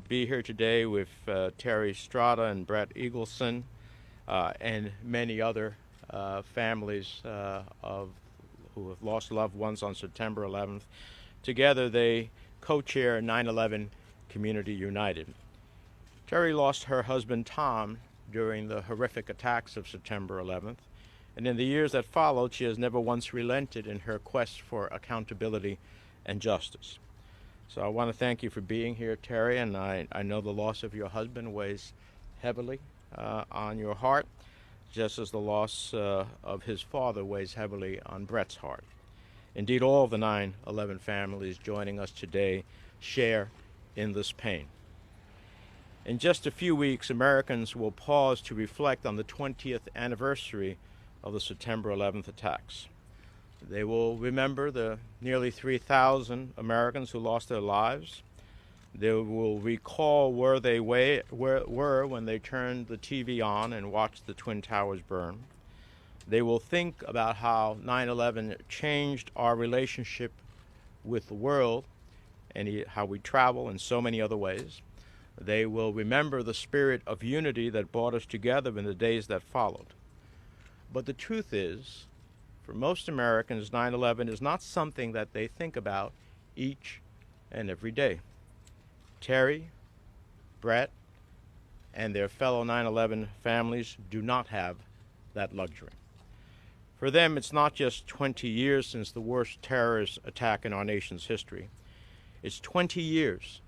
be here today with Terry Strada and Brett Eagleson and many other families who have lost loved ones on September 11th. Together, they co-chair 9/11 Community United. Terry lost her husband, Tom, during the horrific attacks of September 11th, and in the years that followed, she has never once relented in her quest for accountability and justice. So I want to thank you for being here, Terry, and I know the loss of your husband weighs heavily on your heart, just as the loss of his father weighs heavily on Brett's heart. Indeed, all of the 9/11 families joining us today share in this pain. In just a few weeks, Americans will pause to reflect on the 20th anniversary of the September 11th attacks. They will remember the nearly 3,000 Americans who lost their lives. They will recall where they were when they turned the TV on and watched the Twin Towers burn. They will think about how 9/11 changed our relationship with the world and how we travel in so many other ways. They will remember the spirit of unity that brought us together in the days that followed. But the truth is, for most Americans, 9/11 is not something that they think about each and every day. Terry, Brett, and their fellow 9/11 families do not have that luxury. For them, it's not just 20 years since the worst terrorist attack in our nation's history. It's 20 years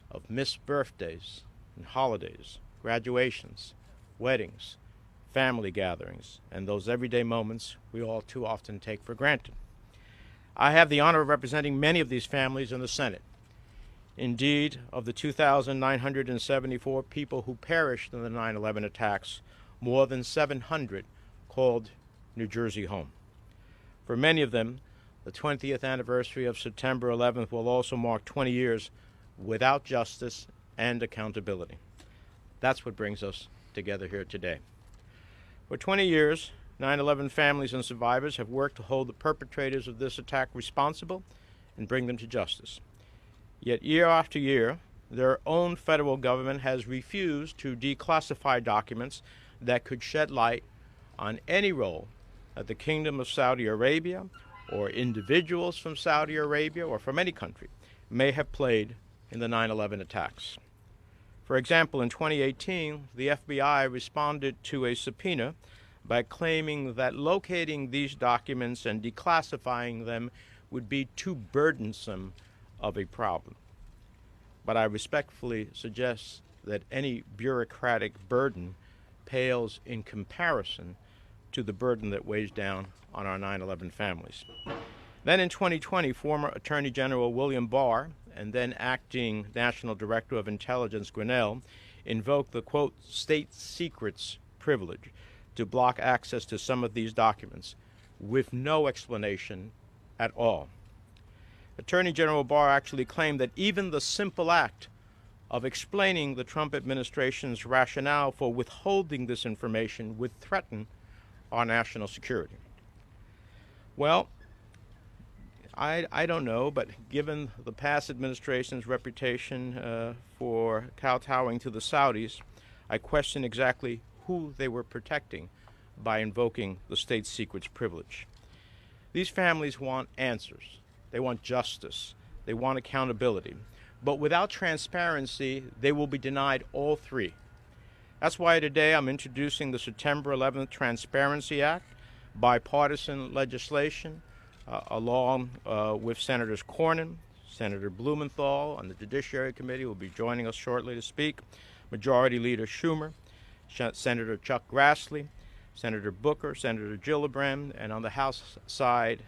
of missed birthdays and holidays, graduations, weddings, family gatherings, and those everyday moments we all too often take for granted. I have the honor of representing many of these families in the Senate. Indeed, of the 2,974 people who perished in the 9/11 attacks, more than 700 called New Jersey home. For many of them, the 20th anniversary of September 11th will also mark 20 years without justice and accountability. That's what brings us together here today. For 20 years, 9/11 families and survivors have worked to hold the perpetrators of this attack responsible and bring them to justice. Yet year after year, their own federal government has refused to declassify documents that could shed light on any role that the Kingdom of Saudi Arabia or individuals from Saudi Arabia or from any country may have played in the 9/11 attacks. For example, in 2018, the FBI responded to a subpoena by claiming that locating these documents and declassifying them would be too burdensome of a problem. But I respectfully suggest that any bureaucratic burden pales in comparison to the burden that weighs down on our 9/11 families. Then in 2020, former Attorney General William Barr and then acting National Director of Intelligence Grinnell invoked the, quote, state secrets privilege to block access to some of these documents with no explanation at all. Attorney General Barr actually claimed that even the simple act of explaining the Trump administration's rationale for withholding this information would threaten our national security. Well, I don't know, but given the past administration's reputation for kowtowing to the Saudis, I question exactly who they were protecting by invoking the state secrets privilege. These families want answers. They want justice. They want accountability. But without transparency, they will be denied all three. That's why today I'm introducing the September 11th Transparency Act, bipartisan legislation, along with Senators Cornyn, Senator Blumenthal on the Judiciary Committee will be joining us shortly to speak, Majority Leader Schumer, Senator Chuck Grassley, Senator Booker, Senator Gillibrand, and on the House side,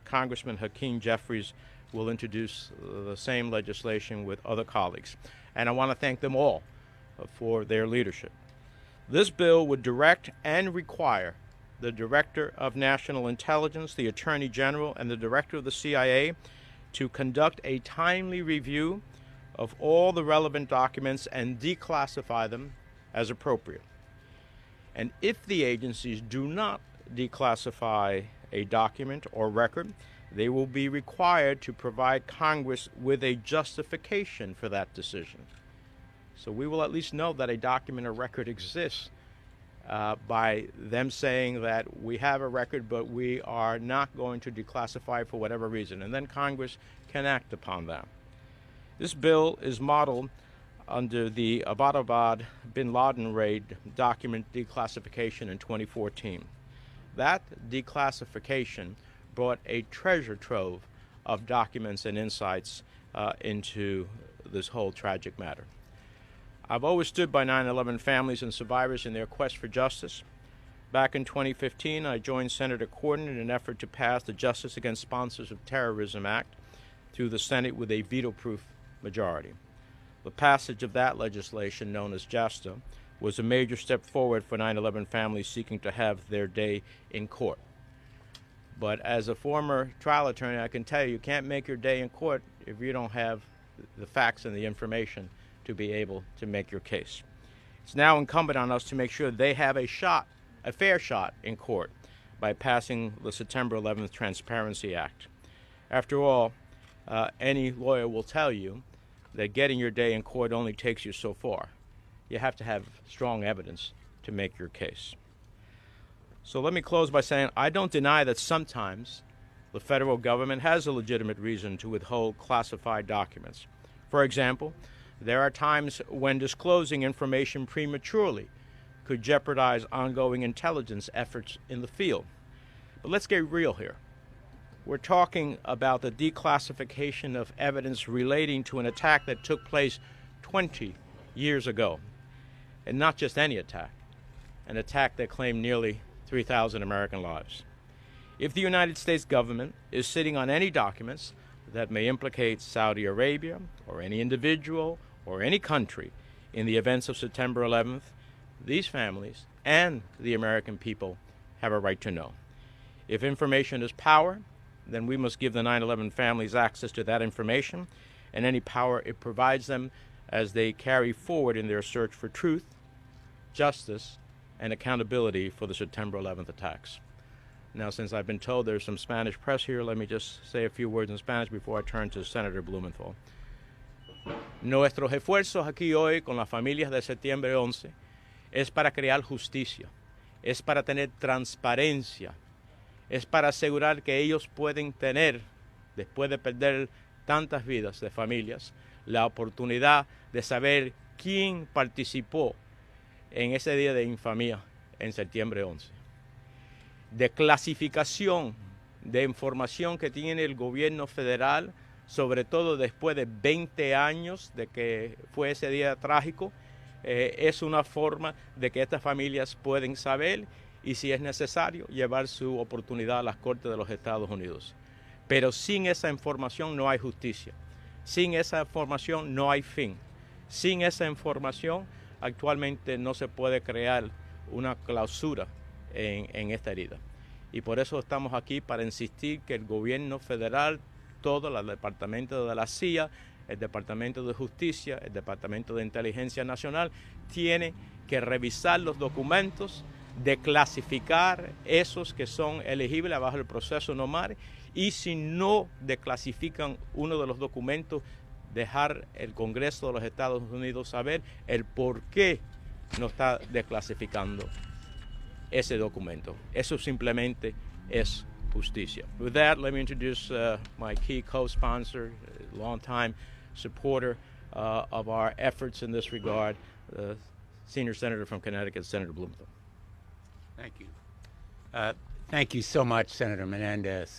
Congressman Hakeem Jeffries will introduce the same legislation with other colleagues. And I want to thank them all for their leadership. This bill would direct and require the Director of National Intelligence, the Attorney General, and the Director of the CIA to conduct a timely review of all the relevant documents and declassify them as appropriate. And if the agencies do not declassify a document or record, they will be required to provide Congress with a justification for that decision. So we will at least know that a document or record exists by them saying that we have a record, but we are not going to declassify it for whatever reason. And then Congress can act upon that. This bill is modeled under the Abbottabad bin Laden raid document declassification in 2014. That declassification brought a treasure trove of documents and insights into this whole tragic matter. I've always stood by 9/11 families and survivors in their quest for justice. Back in 2015, I joined Senator Corden in an effort to pass the Justice Against Sponsors of Terrorism Act through the Senate with a veto-proof majority. The passage of that legislation, known as JASTA, was a major step forward for 9/11 families seeking to have their day in court. But as a former trial attorney, I can tell you, you can't make your day in court if you don't have the facts and the information to be able to make your case. It's now incumbent on us to make sure they have a fair shot in court by passing the September 11th Transparency Act. After all, any lawyer will tell you that getting your day in court only takes you so far. You have to have strong evidence to make your case. So let me close by saying I don't deny that sometimes the federal government has a legitimate reason to withhold classified documents. For example, there are times when disclosing information prematurely could jeopardize ongoing intelligence efforts in the field. But let's get real here. We're talking about the declassification of evidence relating to an attack that took place 20 years ago. And not just any attack, an attack that claimed nearly 3,000 American lives. If the United States government is sitting on any documents that may implicate Saudi Arabia or any individual or any country in the events of September 11th, these families and the American people have a right to know. If information is power, then we must give the 9/11 families access to that information and any power it provides them as they carry forward in their search for truth, justice, and accountability for the September 11th attacks. Now, since I've been told there's some Spanish press here, let me just say a few words in Spanish before I turn to Senator Blumenthal. Nuestros esfuerzos aquí hoy con las familias de septiembre 11 es para crear justicia, es para tener transparencia, es para asegurar que ellos pueden tener, después de perder tantas vidas de familias, la oportunidad de saber quién participó en ese día de infamia en septiembre 11. De clasificación de información que tiene el gobierno federal, sobre todo después de 20 años de que fue ese día trágico, es una forma de que estas familias pueden saber y, si es necesario, llevar su oportunidad a las Cortes de los Estados Unidos. Pero sin esa información no hay justicia. Sin esa información no hay fin. Sin esa información actualmente no se puede crear una clausura en esta herida. Y por eso estamos aquí para insistir que el gobierno federal, todo el Departamento de la CIA, el Departamento de Justicia, el Departamento de Inteligencia Nacional, tiene que revisar los documentos, declasificar esos que son elegibles bajo el proceso normal, y si no declasifican uno de los documentos, dejar el Congreso de los Estados Unidos saber el por qué no está declasificando ese documento. Eso simplemente es justicia. With that, let me introduce my key co-sponsor, longtime supporter of our efforts in this regard, the senior senator from Connecticut, Senator Blumenthal. Thank you. Thank you so much, Senator Menendez.